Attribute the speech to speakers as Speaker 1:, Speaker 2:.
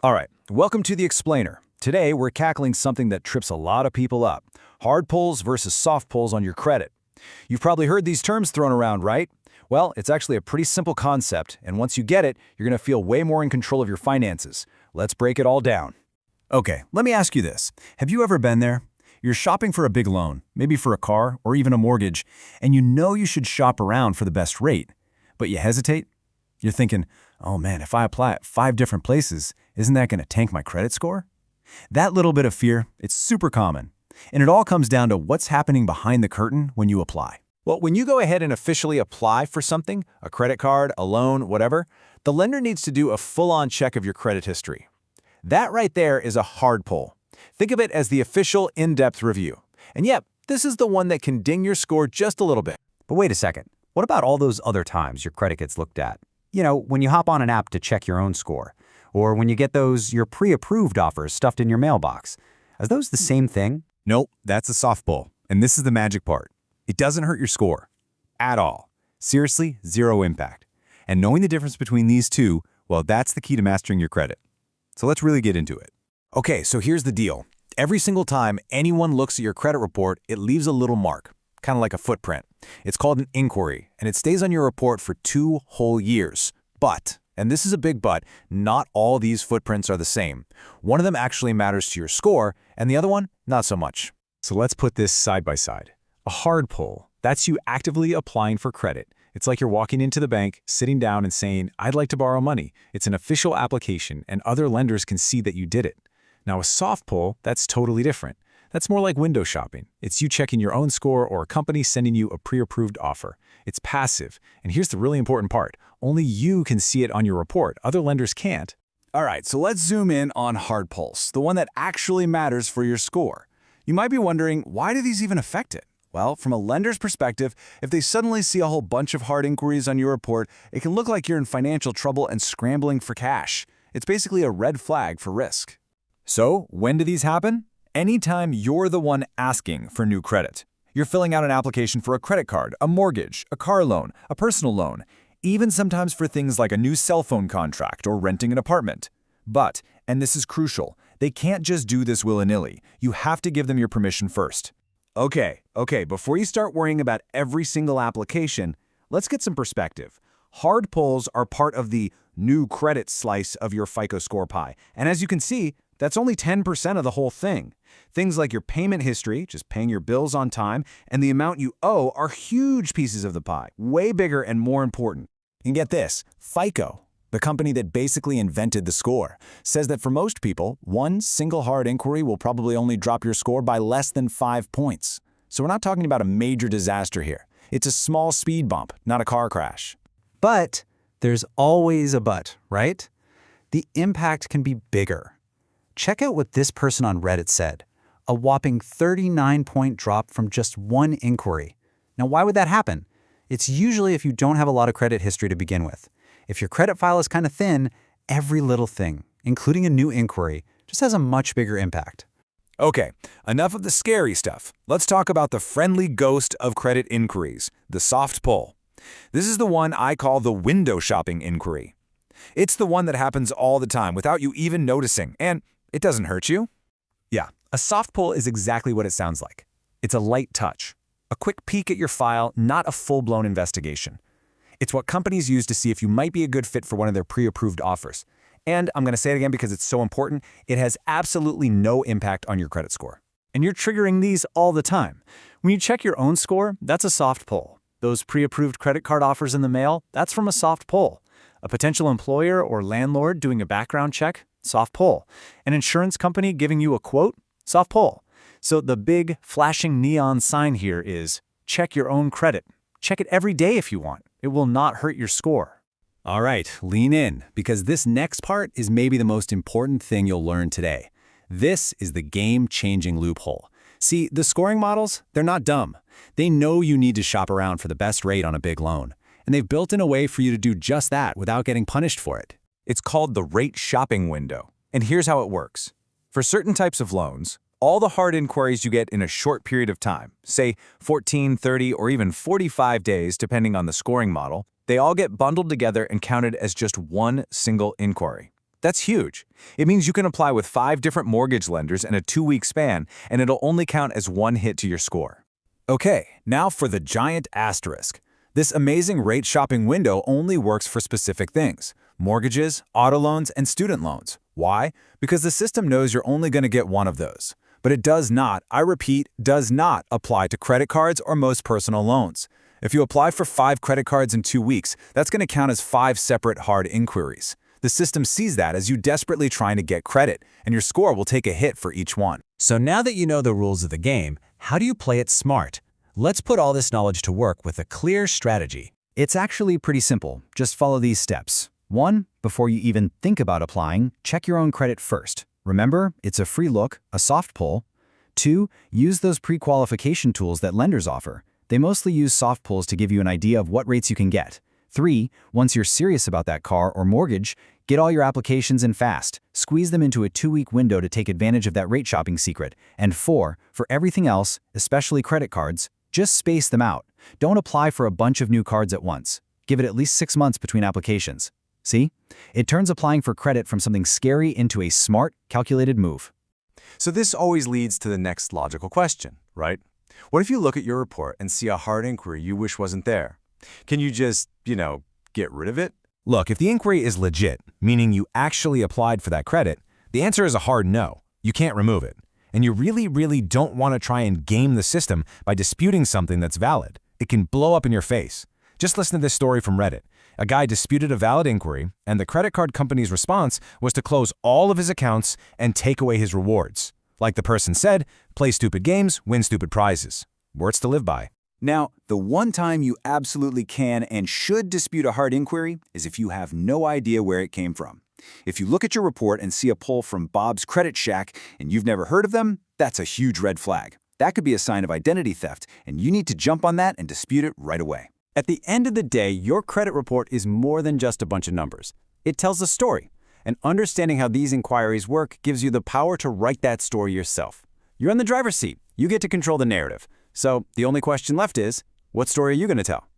Speaker 1: All right, welcome to The Explainer. Today, we're tackling something that trips a lot of people up: hard pulls versus soft pulls on your credit. You've probably heard these terms thrown around, right? Well, it's actually a pretty simple concept, and once you get it, you're going to feel way more in control of your finances. Let's break it all down. Okay, let me ask you this. Have you ever been there? You're shopping for a big loan, maybe for a car or even a mortgage, and you know you should shop around for the best rate, but you hesitate? You're thinking, oh man, if I apply at 5 different places, isn't that going to tank my credit score? That little bit of fear, it's super common. And it all comes down to what's happening behind the curtain when you apply. Well, when you go ahead and officially apply for something, a credit card, a loan, whatever, the lender needs to do a full-on check of your credit history. That right there is a hard pull. Think of it as the official in-depth review. And yep, this is the one that can ding your score just a little bit.
Speaker 2: But wait a second. What about all those other times your credit gets looked at? You know, when you hop on an app to check your own score, or when you get your pre-approved offers stuffed in your mailbox. Are those the same thing?
Speaker 1: Nope, that's a soft pull. And this is the magic part. It doesn't hurt your score. At all. Seriously, zero impact. And knowing the difference between these two, well, that's the key to mastering your credit. So let's really get into it. Okay, so here's the deal. Every single time anyone looks at your credit report, it leaves a little mark, kind of like a footprint. It's called an inquiry, and it stays on your report for 2 whole years. But, and this is a big but, not all these footprints are the same. One of them actually matters to your score, and the other one, not so much. So let's put this side by side. A hard pull, that's you actively applying for credit. It's like you're walking into the bank, sitting down and saying, I'd like to borrow money. It's an official application, and other lenders can see that you did it. Now, a soft pull, that's totally different. That's more like window shopping. It's you checking your own score or a company sending you a pre-approved offer. It's passive. And here's the really important part. Only you can see it on your report. Other lenders can't. All right, so let's zoom in on hard pulls, the one that actually matters for your score. You might be wondering, why do these even affect it? Well, from a lender's perspective, if they suddenly see a whole bunch of hard inquiries on your report, it can look like you're in financial trouble and scrambling for cash. It's basically a red flag for risk. So, when do these happen? Anytime you're the one asking for new credit. You're filling out an application for a credit card, a mortgage, a car loan, a personal loan, even sometimes for things like a new cell phone contract or renting an apartment. But, and this is crucial, they can't just do this willy-nilly. You have to give them your permission first. Okay, before you start worrying about every single application, let's get some perspective. Hard pulls are part of the new credit slice of your FICO score pie. And as you can see, that's only 10% of the whole thing. Things like your payment history, just paying your bills on time, and the amount you owe are huge pieces of the pie, way bigger and more important. And get this, FICO, the company that basically invented the score, says that for most people, one single hard inquiry will probably only drop your score by less than 5 points. So we're not talking about a major disaster here. It's a small speed bump, not a car crash.
Speaker 2: But there's always a but, right? The impact can be bigger. Check out what this person on Reddit said. A whopping 39-point drop from just one inquiry. Now, why would that happen? It's usually if you don't have a lot of credit history to begin with. If your credit file is kind of thin, every little thing, including a new inquiry, just has a much bigger impact.
Speaker 1: Okay, enough of the scary stuff. Let's talk about the friendly ghost of credit inquiries, the soft pull. This is the one I call the window shopping inquiry. It's the one that happens all the time without you even noticing, and it doesn't hurt you. Yeah, a soft pull is exactly what it sounds like. It's a light touch, a quick peek at your file, not a full-blown investigation. It's what companies use to see if you might be a good fit for one of their pre-approved offers. And I'm going to say it again because it's so important, it has absolutely no impact on your credit score. And you're triggering these all the time. When you check your own score, that's a soft pull. Those pre-approved credit card offers in the mail, that's from a soft pull. A potential employer or landlord doing a background check, soft pull. An insurance company giving you a quote, soft pull. So the big flashing neon sign here is check your own credit. Check it every day if you want. It will not hurt your score. All right, lean in, because this next part is maybe the most important thing you'll learn today. This is the game-changing loophole. See, the scoring models, they're not dumb. They know you need to shop around for the best rate on a big loan. And they've built in a way for you to do just that without getting punished for it. It's called the rate shopping window. And here's how it works. For certain types of loans, all the hard inquiries you get in a short period of time, say 14, 30, or even 45 days depending on the scoring model, they all get bundled together and counted as just one single inquiry. That's huge. It means you can apply with 5 different mortgage lenders in a 2-week span, and it'll only count as one hit to your score. Okay, now for the giant asterisk. This amazing rate shopping window only works for specific things: mortgages, auto loans, and student loans. Why? Because the system knows you're only going to get one of those. But it does not, I repeat, does not apply to credit cards or most personal loans. If you apply for 5 credit cards in 2 weeks, that's going to count as 5 separate hard inquiries. The system sees that as you desperately trying to get credit, and your score will take a hit for each one.
Speaker 3: So now that you know the rules of the game, how do you play it smart? Let's put all this knowledge to work with a clear strategy.
Speaker 4: It's actually pretty simple. Just follow these steps. 1. Before you even think about applying, check your own credit first. Remember, it's a free look, a soft pull. 2. Use those pre-qualification tools that lenders offer. They mostly use soft pulls to give you an idea of what rates you can get. 3. Once you're serious about that car or mortgage, get all your applications in fast. Squeeze them into a 2-week window to take advantage of that rate shopping secret. And 4. For everything else, especially credit cards, just space them out. Don't apply for a bunch of new cards at once. Give it at least 6 months between applications. See? It turns applying for credit from something scary into a smart, calculated move.
Speaker 1: So this always leads to the next logical question, right? What if you look at your report and see a hard inquiry you wish wasn't there? Can you just, get rid of it? Look, if the inquiry is legit, meaning you actually applied for that credit, the answer is a hard no. You can't remove it. And you really, really don't want to try and game the system by disputing something that's valid. It can blow up in your face. Just listen to this story from Reddit. A guy disputed a valid inquiry, and the credit card company's response was to close all of his accounts and take away his rewards. Like the person said, play stupid games, win stupid prizes. Words to live by.
Speaker 5: Now, the one time you absolutely can and should dispute a hard inquiry is if you have no idea where it came from. If you look at your report and see a poll from Bob's Credit Shack and you've never heard of them, that's a huge red flag. That could be a sign of identity theft, and you need to jump on that and dispute it right away.
Speaker 6: At the end of the day, your credit report is more than just a bunch of numbers. It tells a story, and understanding how these inquiries work gives you the power to write that story yourself. You're in the driver's seat. You get to control the narrative. So the only question left is, what story are you going to tell?